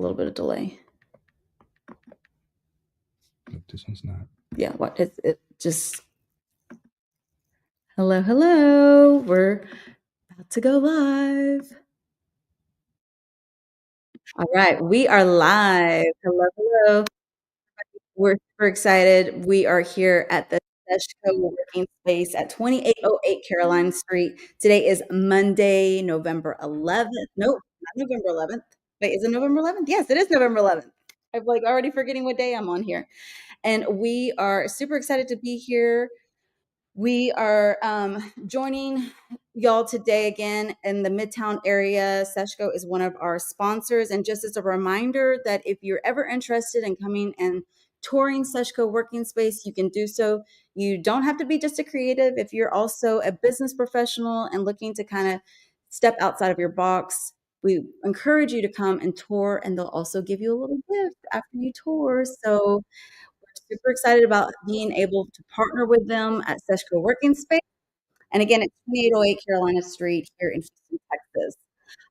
little bit of delay. This one's not. Yeah, what is it? Just hello. We're about to go live. All right, we are live. Hello. We're super excited. We are here at the Sesh Coworking Space at 2808 Caroline Street. Today is Monday, November 11th. Nope, not November 11th. Wait, is it November 11th? Yes, it is November 11th. I'm like already forgetting what day I'm on here. And we are super excited to be here. We are joining y'all today again in the Midtown area. Seshco is one of our sponsors. And just as a reminder that if you're ever interested in coming and touring Seshco Working Space, you can do so. You don't have to be just a creative. If you're also a business professional and looking to kind of step outside of your box, we encourage you to come and tour, and they'll also give you a little gift after you tour. So super excited about being able to partner with them at Sesh Working Space. And again, it's 2808 Carolina Street here in Houston, Texas.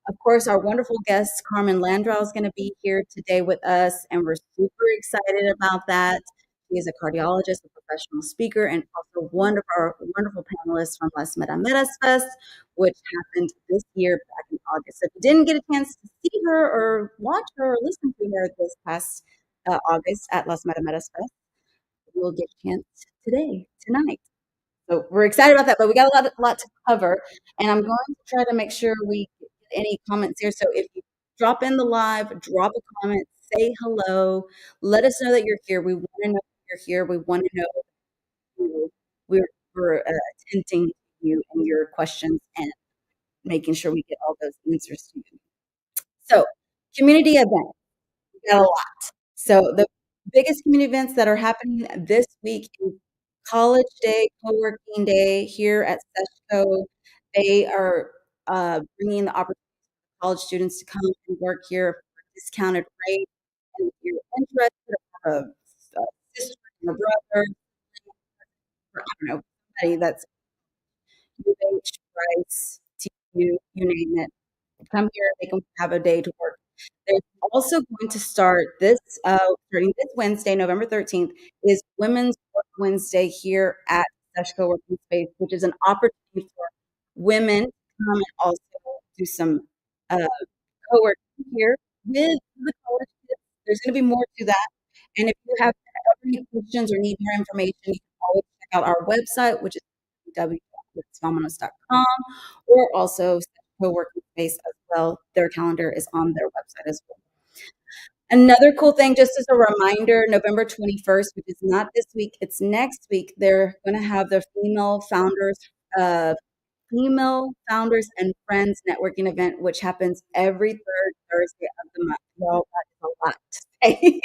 Of course, our wonderful guest, Carmen Landrau, is going to be here today with us, and we're super excited about that. She is a cardiologist, a professional speaker, and also one of our wonderful panelists from Las Metametas Fest, which happened this year back in August. So if you didn't get a chance to see her or watch her or listen to her this past August at Las Metametas Fest, we'll get a chance tonight. So we're excited about that, but we got a lot to cover, and I'm going to try to make sure we get any comments here. So if you drop in the live, drop a comment, say hello, let us know that you're here. We want to know you're here. We want to know we're attending to you and your questions and making sure we get all those answers to you. So community event, we got a lot. So the biggest community events that are happening this week is College Day, Co-working Day here at Seshco. They are bringing the opportunity for college students to come and work here for a discounted rate. And if you're interested, or have a sister or brother, or I don't know, somebody that's UH, Rice, TU, you name it, come here. They can have a day to work. They're also going to start starting this Wednesday, November 13th, is Women's Work Wednesday here at Seshco Working Space, which is an opportunity for women to come and also do some co-working here with the college kids. There's going to be more to that. And if you have any questions or need more information, you can always check out our website, which is www.vámonos.com, or also Co-working Space as well. Their calendar is on their website as well. Another cool thing, just as a reminder, November 21st, which is not this week, it's next week, they're going to have their Female Founders and Friends networking event, which happens every third Thursday of the month. Well, that is a lot to say.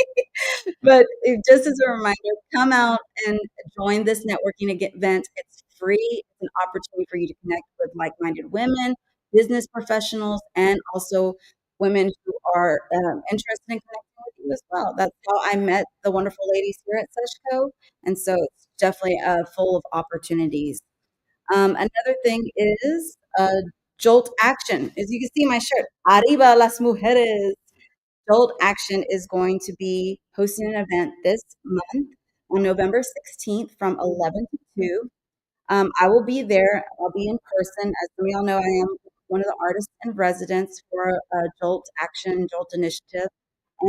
But just as a reminder, come out and join this networking event. It's free. It's an opportunity for you to connect with like-minded women, business professionals, and also women who are interested in connecting with you as well. That's how I met the wonderful ladies here at Seshco. And so it's definitely full of opportunities. Another thing is Jolt Action. As you can see my shirt, Arriba las mujeres. Jolt Action is going to be hosting an event this month on November 16th from 11 to 2. I will be there. I'll be in person. As some of y'all know, I am one of the artists in residence for Jolt Action, Jolt Initiative.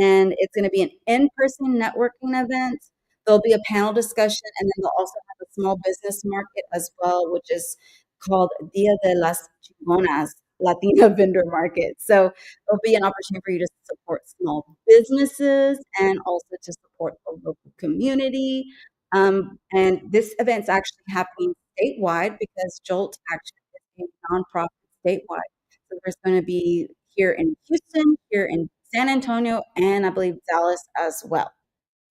And it's going to be an in-person networking event. There'll be a panel discussion, and then they'll also have a small business market as well, which is called Dia de las Chingonas, Latina vendor market. So there'll be an opportunity for you to support small businesses and also to support the local community. And this event's actually happening statewide because Jolt actually is a nonprofit statewide. So there's going to be here in Houston, here in San Antonio, and I believe Dallas as well.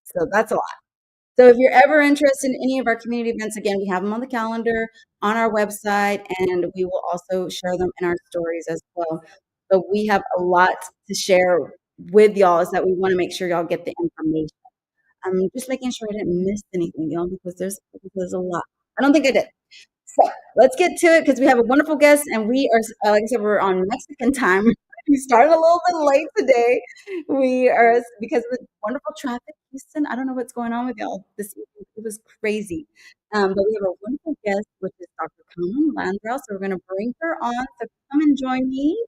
So that's a lot. So if you're ever interested in any of our community events, again, we have them on the calendar, on our website, and we will also share them in our stories as well. But we have a lot to share with y'all, is that we want to make sure y'all get the information. I'm just making sure I didn't miss anything, y'all, because there's a lot. I don't think I did. So let's get to it because we have a wonderful guest, and we are, like I said, we're on Mexican time We started a little bit late today. We are because of the wonderful traffic, Houston. I don't know what's going on with y'all this evening. It was crazy. But we have a wonderful guest, which is Dr. Carmen Landrau. So we're going to bring her on. So come and join me.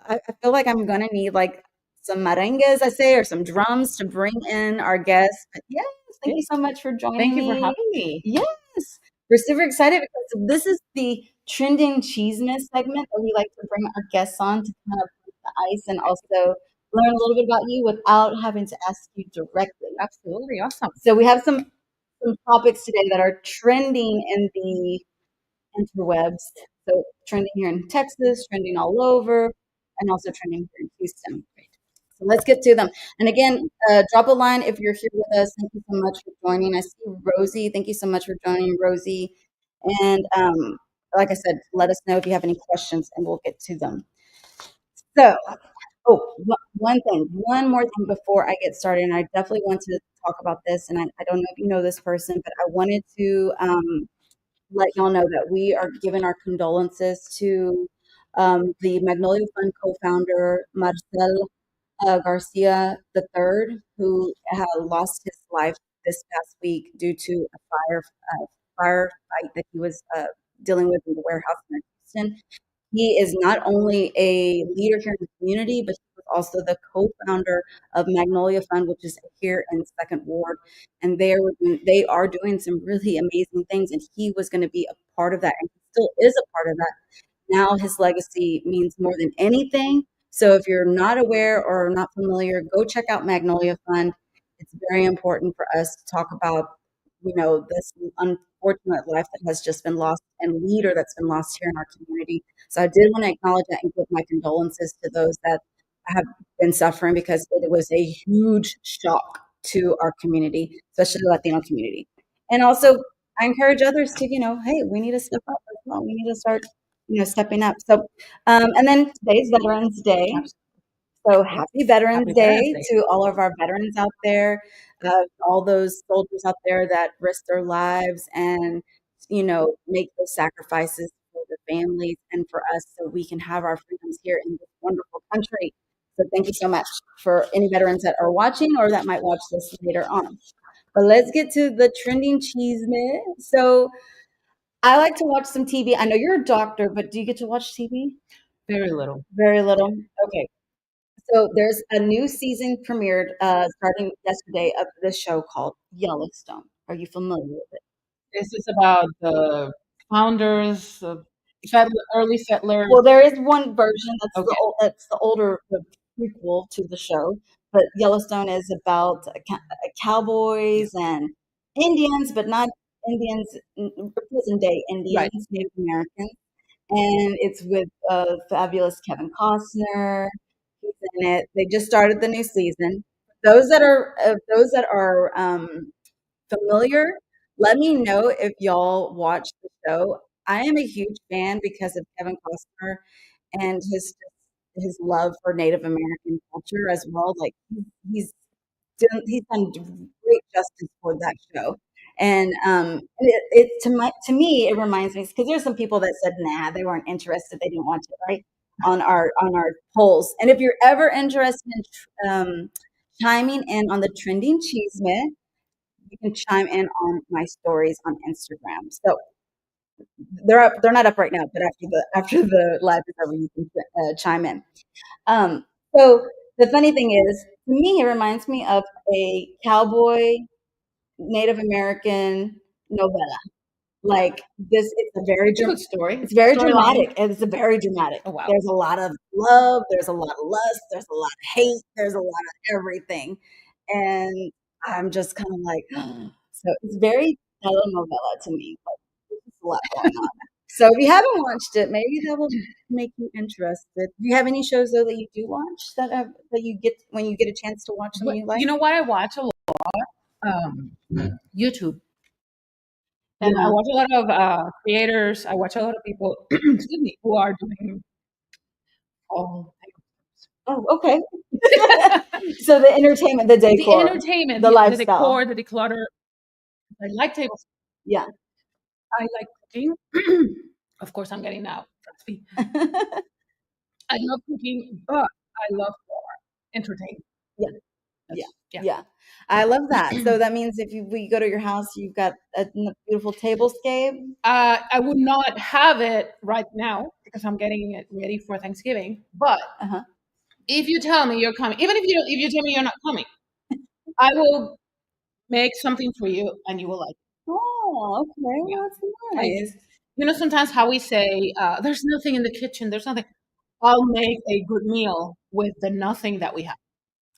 I feel like I'm gonna need like some merengues, I say, or some drums to bring in our guests. But yes, thank you so much for joining Thank you for me. having me. Yes, we're super excited because this is the trending cheeseman segment that we like to bring our guests on to kind of break the ice and also learn a little bit about you without having to ask you directly. Absolutely awesome. So we have some topics today that are trending in the interwebs. So trending here in Texas, trending all over, and also trending here in Houston. So let's get to them. And again, drop a line if you're here with us. Thank you so much for joining. I see Rosie. Thank you so much for joining, Rosie. And like I said, let us know if you have any questions, and we'll get to them. So, one more thing before I get started, and I definitely want to talk about this. And I don't know if you know this person, but I wanted to let y'all know that we are giving our condolences to the Magnolia Fund co-founder Marcel Garcia III, who had lost his life this past week due to a firefight that he was dealing with in the warehouse in Houston. He is not only a leader here in the community, but he was also the co-founder of Magnolia Fund, which is here in Second Ward, and they are doing some really amazing things. And he was going to be a part of that, and he still is a part of that. Now his legacy means more than anything. So if you're not aware or not familiar, go check out Magnolia Fund. It's very important for us to talk about, this unfortunate life that has just been lost and leader that's been lost here in our community. So I did want to acknowledge that and give my condolences to those that have been suffering because it was a huge shock to our community, especially the Latino community. And also, I encourage others to, hey, we need to step up as well. We need to start, stepping up. So, and then today's Veterans Day. So happy Veterans Day to all of our veterans out there, all those soldiers out there that risk their lives and, make those sacrifices for their families and for us so we can have our freedoms here in this wonderful country. So thank you so much for any veterans that are watching or that might watch this later on. But let's get to the trending cheeseman. So I like to watch some TV. I know you're a doctor, but do you get to watch TV? Very little. Very little. Okay. So there's a new season premiered starting yesterday of this show called Yellowstone. Are you familiar with it? This is about the founders of early settlers. Well, there is one version Okay. That's the older the prequel to the show, but Yellowstone is about cowboys and Indians, but not Indians, present day Right. Indians, Native Americans, and it's with fabulous Kevin Costner. He's in it. They just started the new season. Those that are familiar, let me know if y'all watch the show. I am a huge fan because of Kevin Costner and his love for Native American culture as well. Like he's done great justice for that show. And it to me it reminds me because there's some people that said nah they weren't interested, they didn't watch it, right, on our polls. And if you're ever interested in chiming in on the trending cheesemate, you can chime in on my stories on Instagram. So they're not up right now, but after the live is over, you can chime in. So the funny thing is, to me, it reminds me of a cowboy Native American novella. Like this, it's a very It's a good story. it's very Storyline. dramatic, and it's a very dramatic. Oh, wow. There's a lot of love, there's a lot of lust, there's a lot of hate, there's a lot of everything, and I'm just kind of like, so it's very telenovela to me. Like, there's just a lot going on. So if you haven't watched it, maybe that will make you interested. Do you have any shows though that you do watch that you get when you get a chance to watch them you like? You know what? I watch a lot YouTube, and I Yeah. watch a lot of creators. I watch a lot of people, excuse me, who are doing all Oh, okay. So the entertainment, the the decor, entertainment, the the lifestyle. decor, the declutter. I like tables. Yeah. I like cooking. Of course, I'm getting out. I love cooking, but I love entertaining. Yeah. Yeah. That's yeah. Yeah. I love that. So that means if we go to your house, you've got a beautiful tablescape. I would not have it right now because I'm getting it ready for Thanksgiving. But Uh-huh. if you tell me you're coming, even if you tell me you're not coming, I will make something for you and you will like it. Oh, okay. Yeah. Well, that's Like, nice. sometimes how we say, there's nothing in the kitchen, there's nothing. I'll make a good meal with the nothing that we have.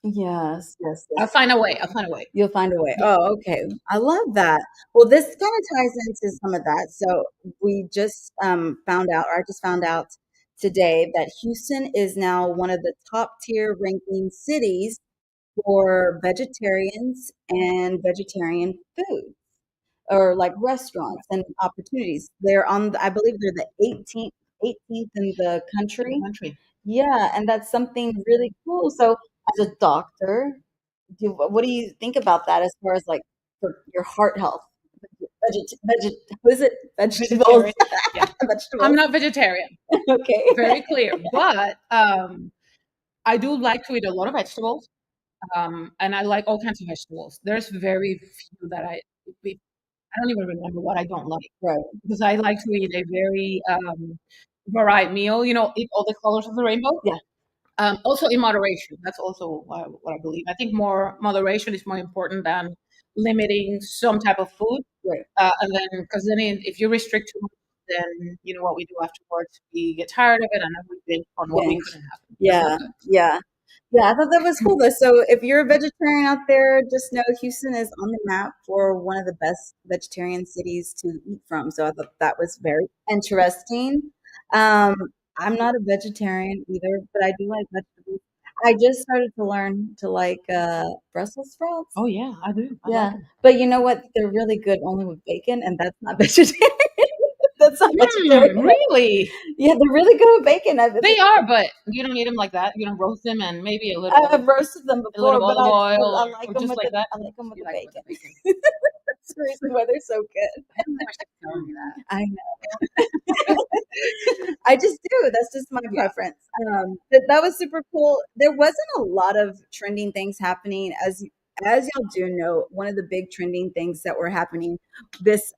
Yes, yes, I'll yes. find a way. I'll find a way. You'll find a way. Yeah. Oh, okay. I love that. Well, this kind of ties into some of that. So we just found out, or I just found out today that Houston is now one of the top tier ranking cities for vegetarians and vegetarian food, or like restaurants and opportunities. They're on, I believe they're the 18th in the In the country. country. Yeah, and that's something really cool. So as a doctor, what do you think about that as far as like for your heart health? What is it? Vegetables. Vegetarian. Yeah. I'm Vegetables. not vegetarian. Okay. Very clear. But I do like to eat a lot of vegetables. And I like all kinds of vegetables. There's very few that I don't even remember what I don't like Right. because I like to eat a very varied meal. Eat all the colors of the rainbow. Yeah. Also in moderation. That's also what I believe. I think more moderation is more important than limiting some type of food. Right. And then, because then if you restrict too much, then you know what we do afterwards. We get tired of it, and then we binge on what we Binge. couldn't have. That's not Yeah. good. Yeah. Yeah, I thought that was cool though. So if you're a vegetarian out there, just know Houston is on the map for one of the best vegetarian cities to eat from. So I thought that was very interesting. Um, I'm not a vegetarian either, but I do like vegetables. I just started to learn to like Brussels sprouts. Oh yeah, I do. I like Yeah, them. but you know what? They're really good only with bacon, and that's not vegetarian. That's not vegetarian. Really? Yeah, they're really good with bacon. They are, but you don't eat them like that. You don't roast them and maybe I've roasted them a little before, but olive oil I or, like or them just with like that. I like them with You the like it with bacon. the bacon. That's the reason why they're so good. I don't know why she's telling me that. I know. I just do. That's just my Yeah. preference. But that was super cool. There wasn't a lot of trending things happening, as y'all do know. One of the big trending things that were happening this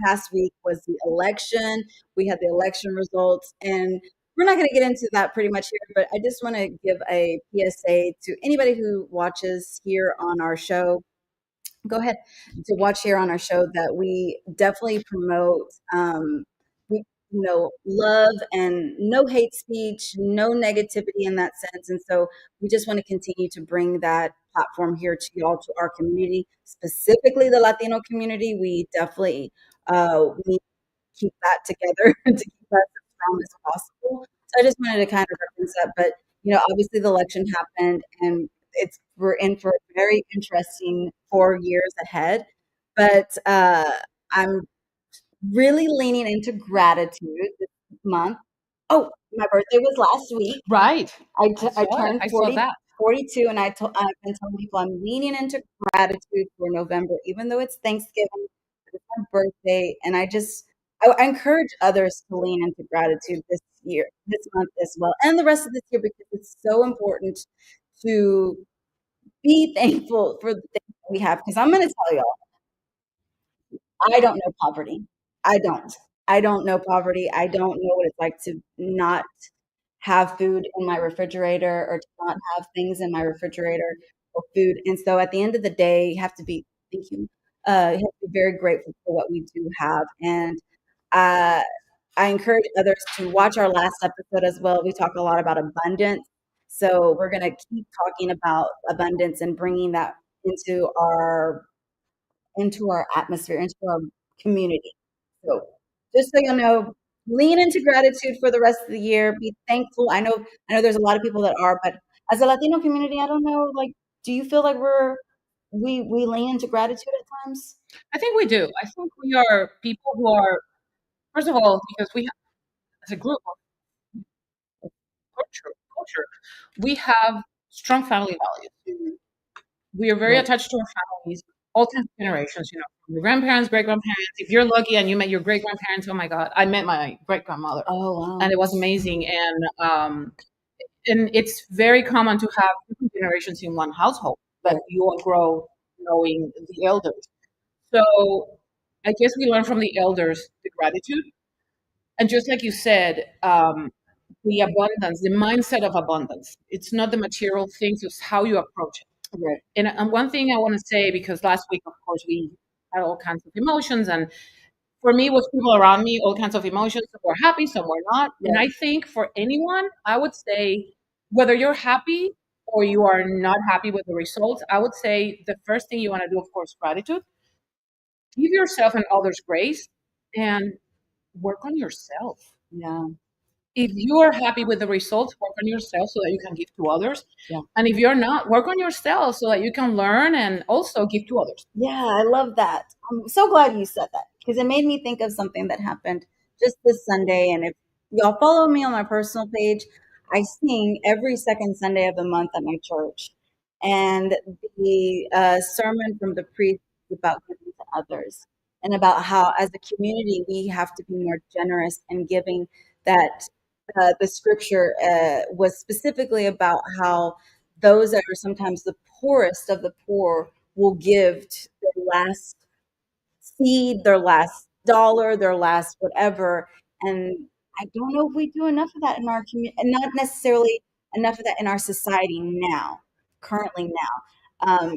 past week was the election. We had the election results, and we're not going to get into that pretty much here. But I just want to give a PSA to anybody who watches here on our show. Go ahead to watch here on our show that we definitely promote we love and no hate speech, no negativity in that sense. And so we just want to continue to bring that platform here to y'all, to our community, specifically the Latino community. We definitely we keep that together to keep us as strong as possible. So I just wanted to kind of reference that. But obviously the election happened, and we're in for a very interesting 4 years ahead. But I'm really leaning into gratitude this month. Oh, my birthday was last week. Right. I turned I saw 40, that. 42, and I've been telling people I'm leaning into gratitude for November, even though it's Thanksgiving, it's my birthday, and I encourage others to lean into gratitude this month as well, and the rest of this year because it's so important to be thankful for the things that we have. Because I'm going to tell y'all, I don't know poverty. I don't. I don't know poverty. I don't know what it's like to not have food in my refrigerator or to not have things in my refrigerator or food. And so at the end of the day, you have to be thank you have to be very grateful for what we do have. And uh, I encourage others to watch our last episode as well. We talk a lot about abundance. So we're going to keep talking about abundance and bringing that into our atmosphere, into our community. So just so you know, lean into gratitude for the rest of the year. Be thankful. I know there's a lot of people that are, but as a Latino community, I don't know, like, do you feel like we lean into gratitude at times? I think we do. I think we are people who are, first of all, because we have, as a group of culture, we have strong family values. Mhm. We are very Right. attached to our families. all kinds of generations, from your grandparents, great grandparents. If you're lucky and you met your great grandparents, oh my God, I met my great grandmother, Oh, wow. and it was amazing. And it's very common to have different generations in one household, but you all grow knowing the elders. So I guess we learn from the elders the gratitude, and just like you said, the abundance, the mindset of abundance. It's not the material things; it's how you approach it. Right. And one thing I want to say, because last week, of course, we had all kinds of emotions, and for me, with people around me, all kinds of emotions. Some were happy, some were not. And I think for anyone, I would say, whether you're happy or you are not happy with the results, I would say the first thing you want to do, of course, gratitude. Give yourself and others grace and work on yourself. Yeah. If you are happy with the results, work on yourself so that you can give to others. Yeah. And if you're not, work on yourself so that you can learn and also give to others. Yeah, I love that. I'm so glad you said that because it made me think of something that happened just this Sunday. And if y'all follow me on my personal page, I sing every second Sunday of the month at my church. And the sermon from the priest is about giving to others and about how, as a community, we have to be more generous in giving. That the scripture was specifically about how those that are sometimes the poorest of the poor will give their last seed, their last dollar, their last whatever. And I don't know if we do enough of that in our community, and not necessarily enough of that in our society now, currently now.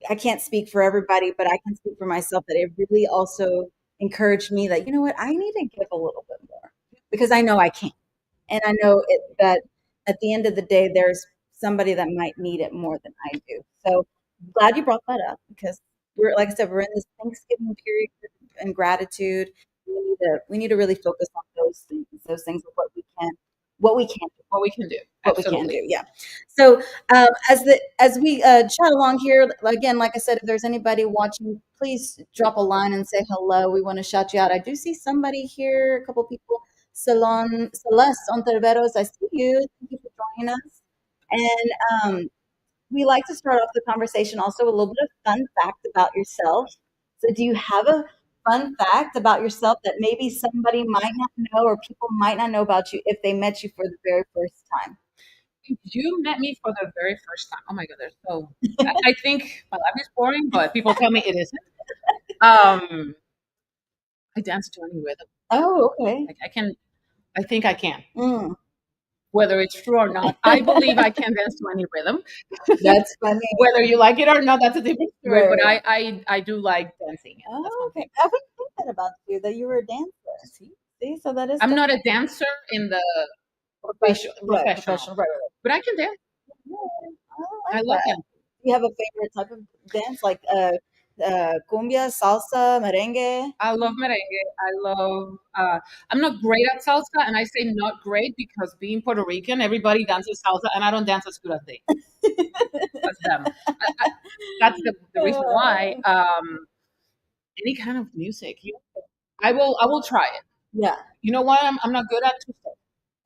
I can't speak for everybody, but I can speak for myself that it really also encouraged me that, you know what, I need to give a little bit more because I know I can. And I know that at the end of the day, there's somebody that might need it more than I do. So glad you brought that up because we're, like I said, we're in this Thanksgiving period and gratitude. We need to really focus on those things of what we can do, What we can do. what we Absolutely. can do. Yeah. So as we chat along here, again, like I said, if there's anybody watching, please drop a line and say hello. We want to shout you out. I do see somebody here, a couple people. Celeste Onterveros, I see you. Thank you for joining us. And we like to start off the conversation also with a little bit of fun fact about yourself. So, do you have a fun fact about yourself that maybe somebody might not know or people might not know about you if they met you for the very first time? You met me for the very first time. Oh my God, there's so. I think my life is boring, but people tell me it isn't. I dance to any rhythm. Oh, okay. I can. I think I can. Mm. Whether it's true or not, I believe I can dance to any rhythm. That's funny. Whether you like it or not, that's a different story. Right, But right. I do like dancing. That's Oh, one okay. thing. I wouldn't think that about you, that you were a dancer. See, so that is I'm not a dancer in the professional, professional. Right, right, but I can dance. right. Oh, I I like love that. dancing. Do you have a favorite type of dance, like cumbia, salsa, merengue? I love merengue. I love. I'm not great at salsa, and I say not great because being Puerto Rican, everybody dances salsa, and I don't dance as good as them. That's the reason why. Any kind of music, I will try it. Yeah. You know why I'm not good at two step?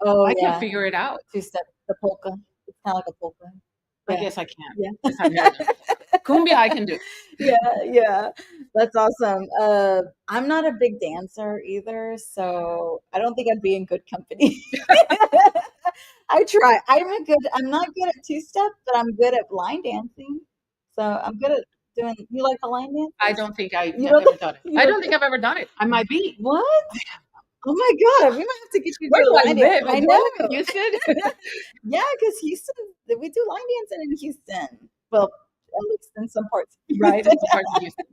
Oh, I can yeah. figure it out. Two-step, the polka. It's kind of like a polka. I Yeah. guess I can. Yeah. Yes, I've never done cumbia. I can do. Yeah, yeah. That's awesome. I'm not a big dancer either, so I don't think I'd be in good company. I try. I'm not good at two-step, but I'm good at line dancing. So I'm good at doing, you like the line I dances? don't think I've You ever don't, done it. you I don't, don't think I've ever done it. I might be. what? Oh my God, we might have to get you to Where do a do I line dance. live? I Do I know. live in Houston? Yeah, because Houston, we do line dancing in Houston. Well, at least in some parts of Right, Houston. in some parts of Houston.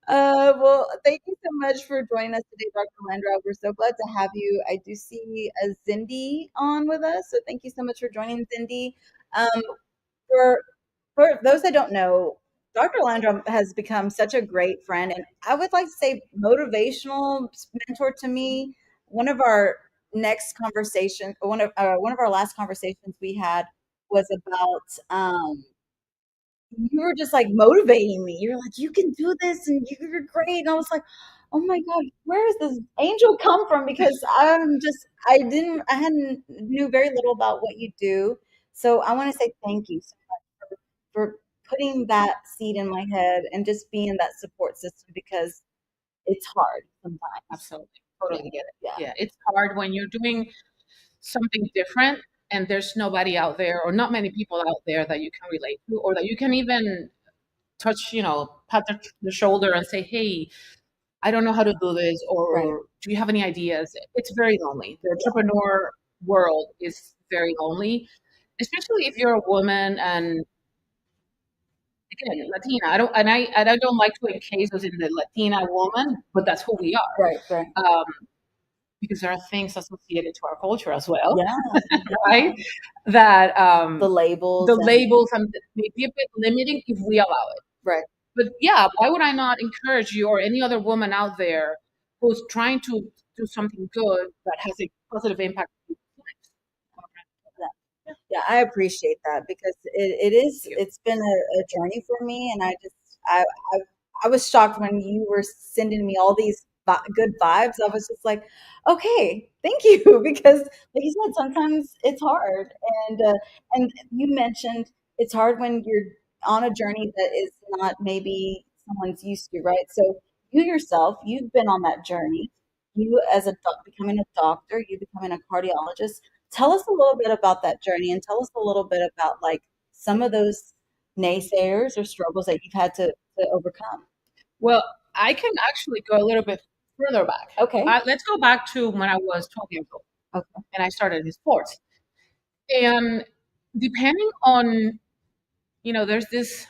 Well, thank you so much for joining us today, Dr. Landrau. We're so glad to have you. I do see a Zindi on with us, so thank you so much for joining, Zindi. Um, for for those that don't know, Dr. Landrum has become such a great friend, and I would like to say motivational mentor to me. One of our next conversation, one of our last conversations we had was about you were just like motivating me. You're like, you can do this, and you're great. And I was like, oh my God, where does this angel come from? Because I hadn't knew very little about what you do. So I want to say thank you so much for putting that seed in my head and just being that support system because it's hard sometimes. Absolutely. Totally get it. Yeah. Yeah. It's hard when you're doing something different and there's nobody out there or not many people out there that you can relate to or that you can even touch, pat the shoulder and say, hey, I don't know how to do this, or Right. do you have any ideas? It's very lonely. The entrepreneur world is very lonely, especially if you're a woman and again, Latina. I don't like to encase us in the Latina woman, but that's who we are. Right, right. Because there are things associated to our culture as well, Yeah. right? That The labels. the labels and may be a bit limiting if we allow it. Right. But yeah, why would I not encourage you or any other woman out there who's trying to do something good that has a positive impact on people's lives? Yeah, I appreciate that because it's been a journey for me, and I was shocked when you were sending me all these good vibes. I was just like, okay, thank you, because like you said, sometimes it's hard, and you mentioned it's hard when you're on a journey that is not maybe someone's used to, right? So you yourself, you've been on that journey. You as a becoming a doctor, you becoming a cardiologist. Tell us a little bit about that journey and tell us a little bit about like some of those naysayers or struggles that you've had to overcome. Well, I can actually go a little bit further back. Okay. Let's go back to when I was 12 years old. Okay. And I started in sports. And depending on, there's this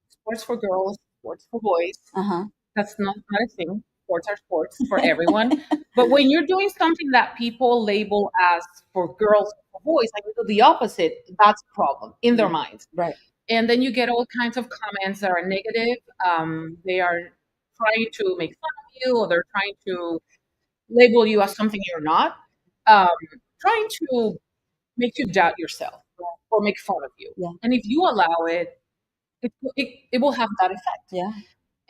sports for girls, sports for boys. Uh-huh. That's not a thing. Sports are sports for everyone. But when you're doing something that people label as for girls or boys, like you do the opposite, that's a problem in their minds. Right. And then you get all kinds of comments that are negative. They are trying to make fun of you, or they're trying to label you as something you're not, trying to make you doubt yourself or make fun of you. Yeah. And if you allow it, it will have that effect. Yeah.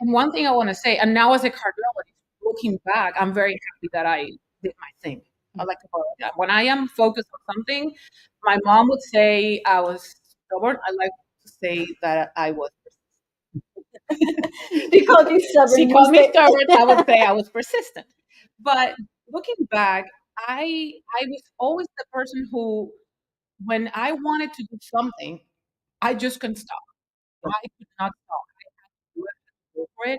And one thing I want to say, and now as a cardiologist, looking back, I'm very happy that I did my thing. I like to call it that. When I am focused on something, my mom would say I was stubborn. I like to say that I was persistent. She called you stubborn. She called me stubborn. I would say I was persistent. But looking back, I was always the person who, when I wanted to do something, I just couldn't stop. I could not stop. I had to do it, I had to go for it.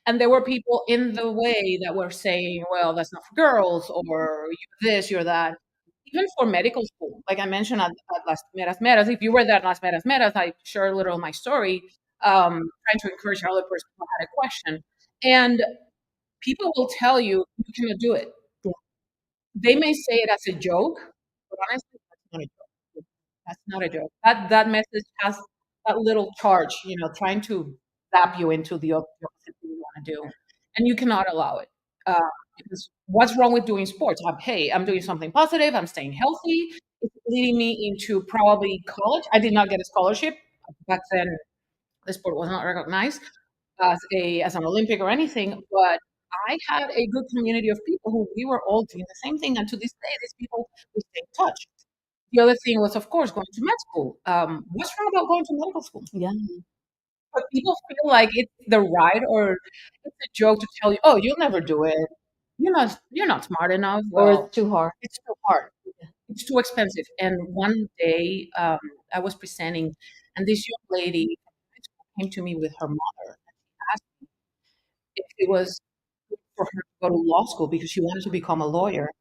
And there were people in the way that were saying, well, that's not for girls, or you're this, you're that. Even for medical school, like I mentioned at Las Meras Meras, if you were there at Las Meras Meras, I share a little of my story, trying to encourage another person who had a question. And people will tell you, you cannot do it. Yeah. They may say it as a joke, but honestly, that's not a joke. That's not a joke. That message has that little charge, trying to zap you into the opposite thing you want to do, and you cannot allow it. Because what's wrong with doing sports? Hey, I'm doing something positive. I'm staying healthy. It's leading me into probably college. I did not get a scholarship back then. The sport was not recognized as an Olympic or anything, but I had a good community of people who we were all doing the same thing, and to this day, these people we stay in touch. The other thing was, of course, going to med school. What's wrong about going to medical school? Yeah. But people feel like it's the right or it's a joke to tell you, "Oh, you'll never do it. You're not smart enough." Or Well, it's too hard. it's too hard. It's too expensive. And one day, I was presenting, and this young lady came to me with her mother, and she asked me if it was good for her to go to law school because she wanted to become a lawyer.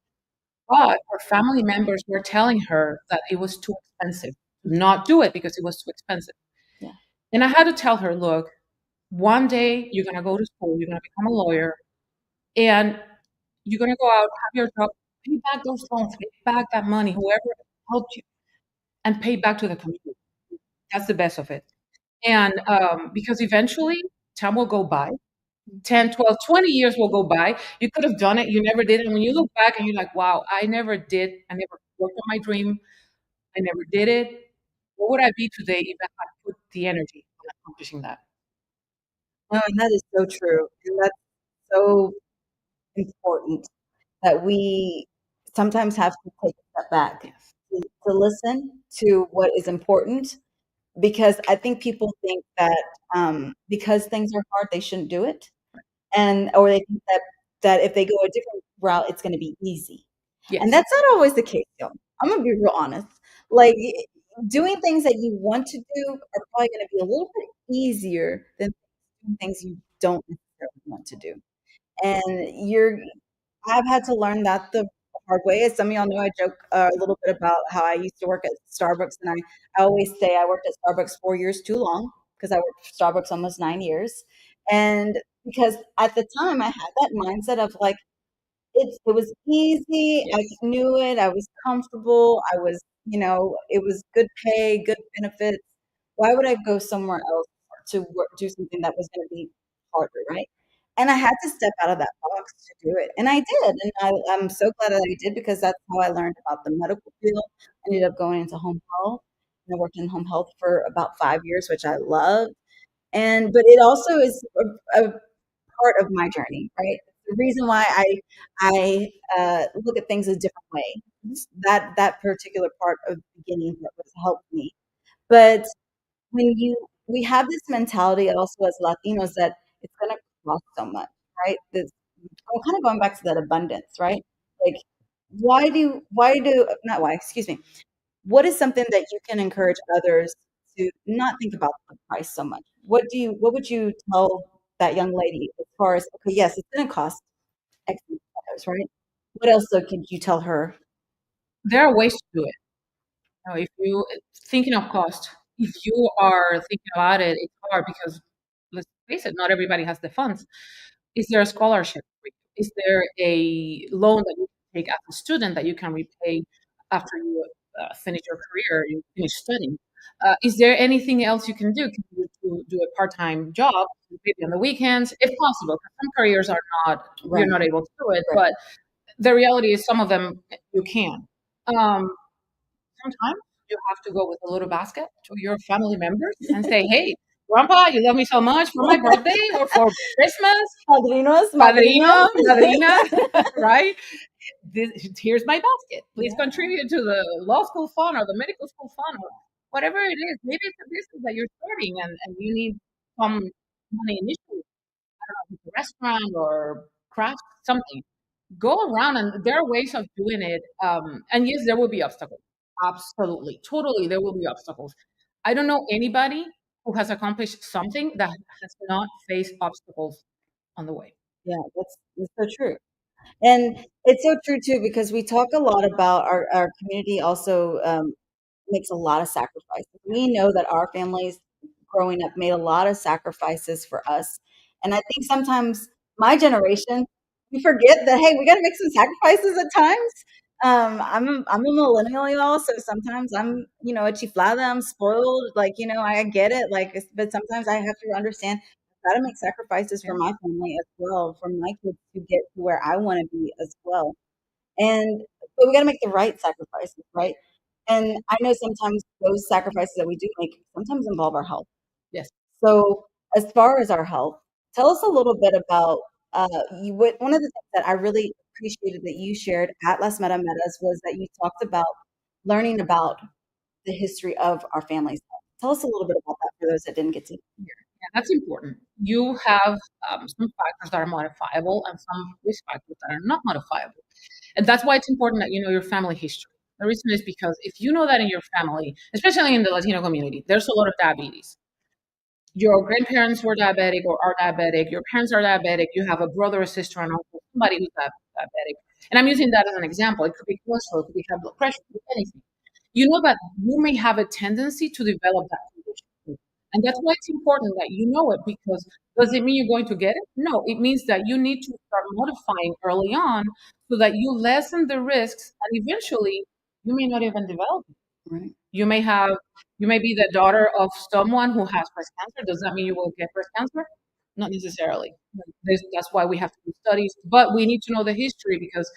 But her family members were telling her that it was too expensive to not do it because it was too expensive. Yeah. And I had to tell her, look, one day you're going to go to school, you're going to become a lawyer, and you're going to go out, have your job, pay back those loans, pay back that money, whoever helped you, and pay back to the community. That's the best of it. And because eventually time will go by, 10, 12, 20 years will go by. You could have done it, you never did. And when you look back and you're like, wow, I never did, I never worked on my dream, I never did it. What would I be today if I had put the energy in accomplishing that? No, and that is so true. And that's so important that we sometimes have to take a step back Yes. to listen to what is important because I think people think that because things are hard, they shouldn't do it, and or they think that if they go a different route, it's going to be easy, and Yes. that's not always the case. Though I'm gonna be real honest. Like doing things that you want to do are probably going to be a little bit easier than doing things you don't necessarily want to do, and I've had to learn that the hard way. As some of y'all know, I joke a little bit about how I used to work at Starbucks, and I always say I worked at Starbucks 4 years too long because I worked for Starbucks almost 9 years. And because at the time I had that mindset of like, it was easy, I Yes. knew it, I was comfortable, I was it was good pay, good benefits. Why would I go somewhere else to work do something that was gonna be harder, right? And I had to step out of that box to do it, and I did, and I'm so glad that I did because that's how I learned about the medical field. I ended up going into home health, and I worked in home health for about 5 years, which I loved, and but it also is a part of my journey, right? The reason why I look at things a different way. That particular part of the beginning that was helped me. But when we have this mentality also as Latinos that it's gonna cost so much, right? This I'm kind of going back to that abundance, right? Like why do not why, excuse me. What is something that you can encourage others to not think about the price so much? What would you tell that young lady as far as, okay, yes, it's gonna cost X amount of dollars, right? What else though could you tell her? There are ways to do it. If you thinking of cost, if you are thinking about it, it's hard because let's face it, not everybody has the funds. Is there a scholarship for you? Is there a loan that you can take as a student that you can repay after you finish your career, you finish studying? Is there anything else you can do? Can you do a part-time job, maybe on the weekends, if possible? 'Cause some careers are not, you're Right, not able to do it, right. but the reality is some of them you can. Um, Sometimes you have to go with a little basket to your family members and say, "Hey, grandpa, you love me so much for my birthday or for Christmas, Padrinos, padrino, madrinas. madrina, right? Here's my basket. Please Yeah, contribute to the law school fund or the medical school fund or whatever it is. Maybe it's a business that you're starting and you need some money initially, like a restaurant or craft something. Go around, and there are ways of doing it. And yes, there will be obstacles. Absolutely, totally, there will be obstacles. I don't know anybody who has accomplished something that has not faced obstacles on the way. yeah, that's so true. And it's so true too because we talk a lot about our community also makes a lot of sacrifices. We know that our families growing up made a lot of sacrifices for us. And I think sometimes my generation, we forget that, hey, we got to make some sacrifices at times. I'm a millennial, y'all. So sometimes I'm, a chiflada, I'm spoiled. Like, I get it. Like, but sometimes I have to understand I got to make sacrifices for Yeah. my family as well, for my kids to get to where I want to be as well. And but we gotta make the right sacrifices, right? And I know sometimes those sacrifices that we do make sometimes involve our health. Yes. So, as far as our health, tell us a little bit about, one of the things that I really appreciated that you shared at Las Mera Metas was that you talked about learning about the history of our family's health. Tell us a little bit about that for those that didn't get to hear. Yeah, that's important. You have some factors that are modifiable and some risk factors that are not modifiable. And that's why it's important that you know your family history. The reason is because if you know that in your family, especially in the Latino community, there's a lot of diabetes. Your grandparents were diabetic or are diabetic, your parents are diabetic, you have a brother or sister and uncle, somebody who's diabetic. And I'm using that as an example. It could be cholesterol, it could be high blood pressure, it could be anything. You know that you may have a tendency to develop that condition. And that's why it's important that you know it because does it mean you're going to get it? No, it means that you need to start modifying early on so that you lessen the risks and eventually you may not even develop it. Right. You may have, you may be the daughter of someone who has breast cancer. Does that mean you will get breast cancer? Not necessarily. That's why we have to do studies, but we need to know the history because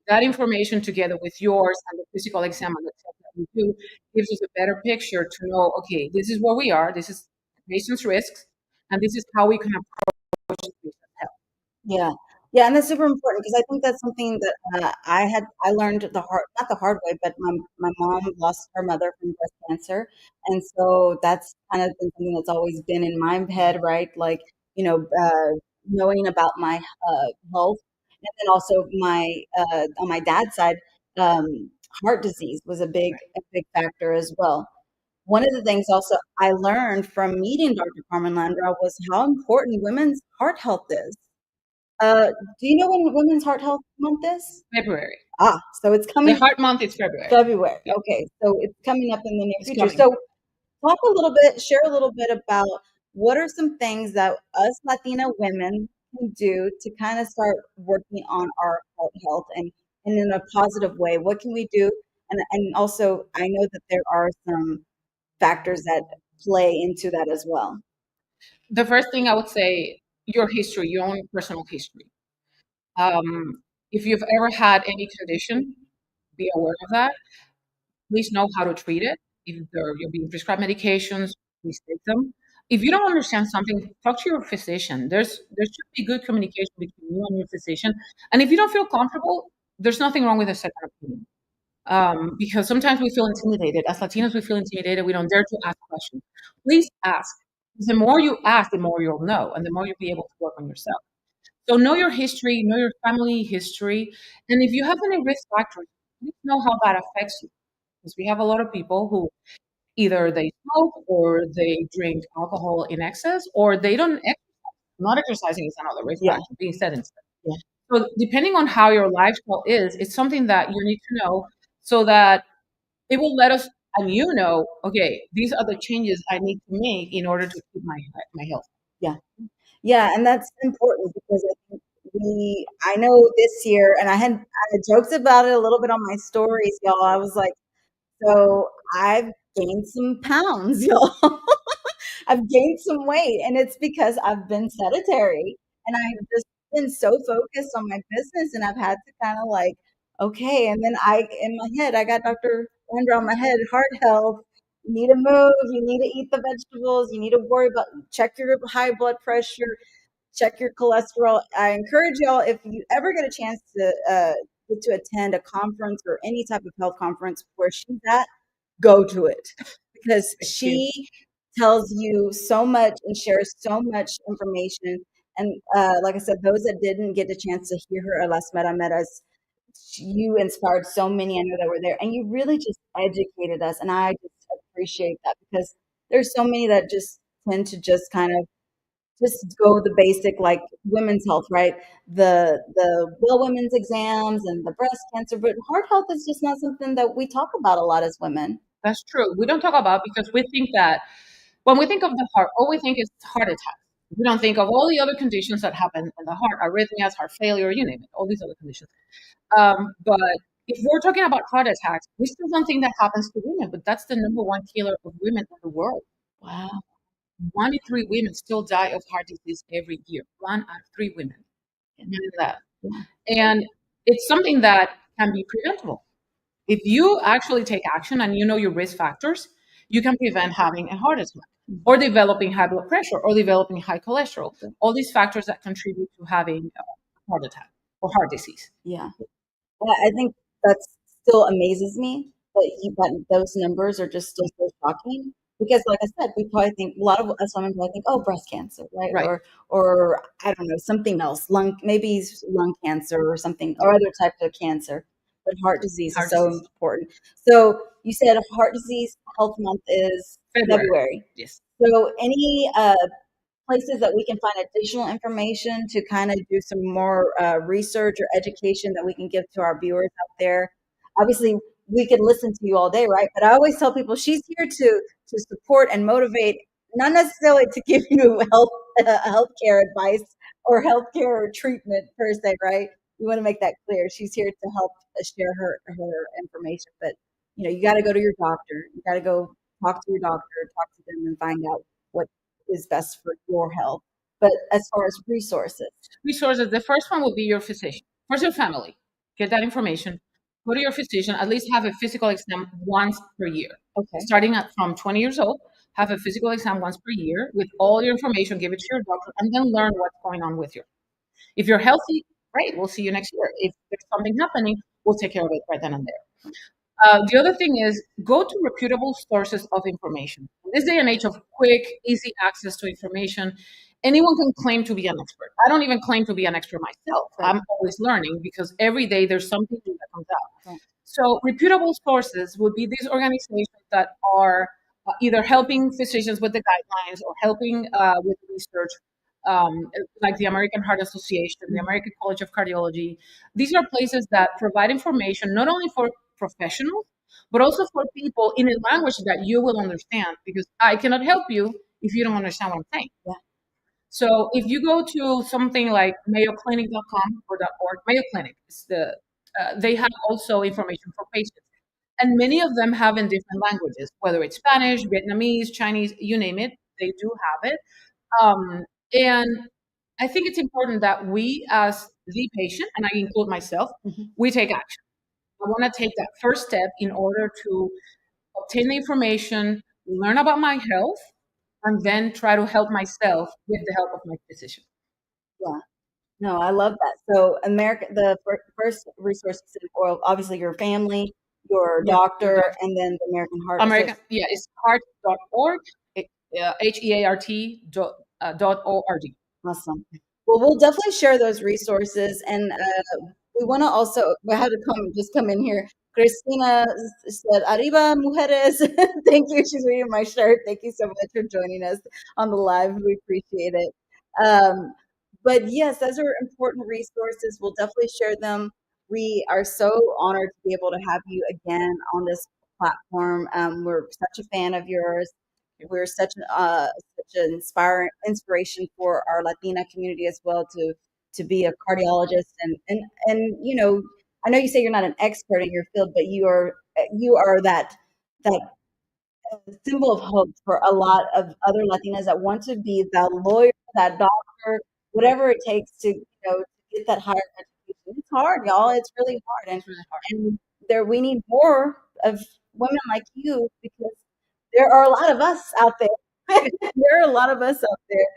that information together with yours and the physical exam and the test that we do gives us a better picture to know, okay, this is where we are, this is the patient's risks, and this is how we can approach the patient's health. Yeah. Yeah, and that's super important because I think that's something that I learned not the hard way, but my mom lost her mother from breast cancer, and so that's kind of been something that's always been in my head, right? Like, you know, knowing about my health, and then also my on my dad's side, heart disease was a big factor as well. One of the things also I learned from meeting Dr. Carmen Landrau was how important women's heart health is. Uh, do you know when Women's Heart Health Month is? February. Ah, so it's The coming heart month is February. February. Yep, Okay, so it's coming up in the near it's future. coming. So talk a little bit, share a little bit about what are some things that us Latina women can do to kind of start working on our heart health and in a positive way. What can we do? And also, I know that there are some factors that play into that as well. The first thing I would say, your history, your own personal history. If you've ever had any condition, be aware of that. Please know how to treat it. If you're being prescribed medications, please take them. If you don't understand something, talk to your physician. There should be good communication between you and your physician. And if you don't feel comfortable, there's nothing wrong with a second opinion. Because sometimes we feel intimidated. As Latinos, we feel intimidated. We don't dare to ask questions. Please ask. Because the more you ask, the more you'll know, and the more you'll be able to work on yourself. So know your history, know your family history, and if you have any risk factors, please know how that affects you. Because we have a lot of people who either they smoke or they drink alcohol in excess, or they don't exercise. Not exercising is another risk Yeah, factor, being sedentary. yeah, So depending on how your lifestyle is, it's something that you need to know so that it will let us and you know, okay, these are the changes I need to make in order to keep my health. yeah. Yeah, and that's important because I think I know this year, and I had jokes about it a little bit on my stories, y'all. I was like, so I've gained some pounds, y'all. I've gained some weight, and it's because I've been sedentary and I've just been so focused on my business, and I've had to kind of like, okay, and then in my head, I got Dr. Landra on my head, heart health. You need to move. You need to eat the vegetables. You need to worry about check your high blood pressure, check your cholesterol. I encourage y'all if you ever get a chance to get to attend a conference or any type of health conference where she's at, go to it because Thank you. she tells you so much and shares so much information. And like I said, those that didn't get a chance to hear her at Las Merameras, you inspired so many I know that were there, and you really just educated us, and I just appreciate that because there's so many that just tend to just kind of just go the basic like women's health, right? The well women's exams and the breast cancer, but heart health is just not something that we talk about a lot as women. That's true. We don't talk about because we think that when we think of the heart, all we think is heart attack. We don't think of all the other conditions that happen in the heart, arrhythmias, heart failure, you name it, all these other conditions. But if we're talking about heart attacks, we still don't think that happens to women, but that's the number one killer of women in the world. Wow. 1 in 3 women still die of heart disease every year. 1 out of 3 women. Imagine that. Yeah. And it's something that can be preventable. If you actually take action and you know your risk factors, you can prevent having a heart attack or developing high blood pressure or developing high cholesterol. All these factors that contribute to having a heart attack or heart disease. Yeah. I think that still amazes me that those numbers are just still so shocking because, like I said, we probably think a lot of us women probably think, "Oh, breast cancer," right? Right. Or I don't know, something else, maybe lung cancer or something, or other types of cancer. But heart disease is Heart so disease. important. So you said Heart Disease Health Month is February. February. Yes. So any places that we can find additional information to kind of do some more research or education that we can give to our viewers out there. Obviously, we could listen to you all day, right? But I always tell people she's here to support and motivate, not necessarily to give you healthcare advice or healthcare treatment per se, right? We want to make that clear. She's here to help share her information, but you got to go to your doctor. You got to go talk to your doctor, talk to them, and find out what is best for your health. But as far as resources, Resources. The first one will be your physician. First, your family. Get that information. Go to your physician. At least have a physical exam once per year. okay, Starting at from 20 years old, have a physical exam once per year with all your information. Give it to your doctor, and then learn what's going on with you. If you're healthy, great. We'll see you next year. If there's something happening, we'll take care of it right then and there. The other thing is go to reputable sources of information. In this day and age of quick, easy access to information, anyone can claim to be an expert. I don't even claim to be an expert myself. Right. I'm always learning because every day there's something new that comes out. Right. So reputable sources would be these organizations that are either helping physicians with the guidelines or helping with research, like the American Heart Association, the American College of Cardiology. These are places that provide information not only for professionals, but also for people in a language that you will understand, because I cannot help you if you don't understand what I'm saying. Yeah. So if you go to something like mayoclinic.com or .org, Mayo Clinic, they have also information for patients. And many of them have in different languages, whether it's Spanish, Vietnamese, Chinese, you name it, they do have it. And I think it's important that we, as the patient, and I include myself, we take action. I want to take that first step in order to obtain the information, learn about my health, and then try to help myself with the help of my physician. Yeah. No, I love that. So the first resources, well, obviously your family, your doctor, and then the American Heart Association. It's heart.org, HEART.org. Awesome. Well, we'll definitely share those resources, and we want to also. We had to just come in here. Cristina said, "Arriba, mujeres." Thank you. She's reading my shirt. Thank you so much for joining us on the live. We appreciate it. Um, but yes, those are important resources. We'll definitely share them. We are so honored to be able to have you again on this platform. We're such a fan of yours. We're such an inspiration for our Latina community as well to be a cardiologist and I know you say you're not an expert in your field, but you are that symbol of hope for a lot of other Latinas that want to be that lawyer, that doctor, whatever it takes to get that higher education. It's hard, y'all. It's really hard, and we need more of women like you because there are a lot of us out there. There are a lot of us out there.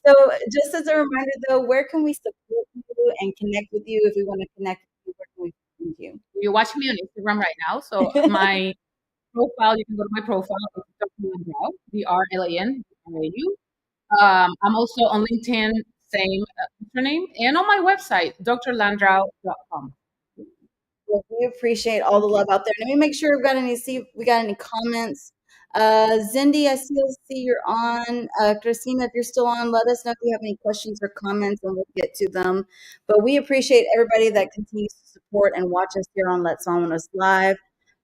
So, just as a reminder, though, where can we support you and connect with you if we want to connect with you? Where can we find you? You're watching me on Instagram right now, so my profile, you can go to my profile, it's Dr. Landrau, DRLANRAU. I'm also on LinkedIn, same username, and on my website, drlandrau.com. Well, we appreciate all the love out there. Let me make sure see if we got any comments. Zindy, I still see you're on. Christina, if you're still on, let us know if you have any questions or comments and we'll get to them. But we appreciate everybody that continues to support and watch us here on Let's Vámonos Live.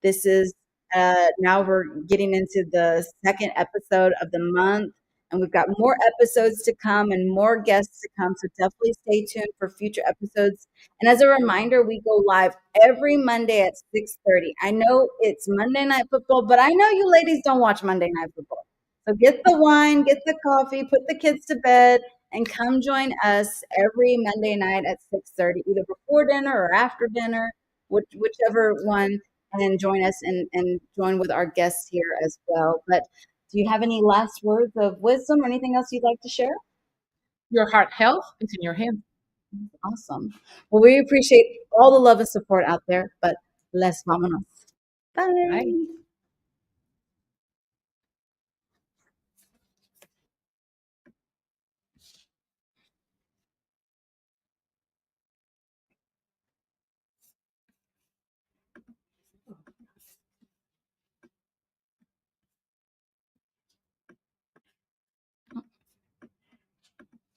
This is now we're getting into the second episode of the month. And we've got more episodes to come and more guests to come. So definitely stay tuned for future episodes. And as a reminder, we go live every Monday at 6:30. I know it's Monday Night Football, but I know you ladies don't watch Monday Night Football. So get the wine, get the coffee, put the kids to bed, and come join us every Monday night at 6:30, either before dinner or after dinner, whichever one, and then join us and join with our guests here as well. But do you have any last words of wisdom or anything else you'd like to share? Your heart health is in your hands. Awesome. Well, we appreciate all the love and support out there, but let's vámonos. Bye. Bye.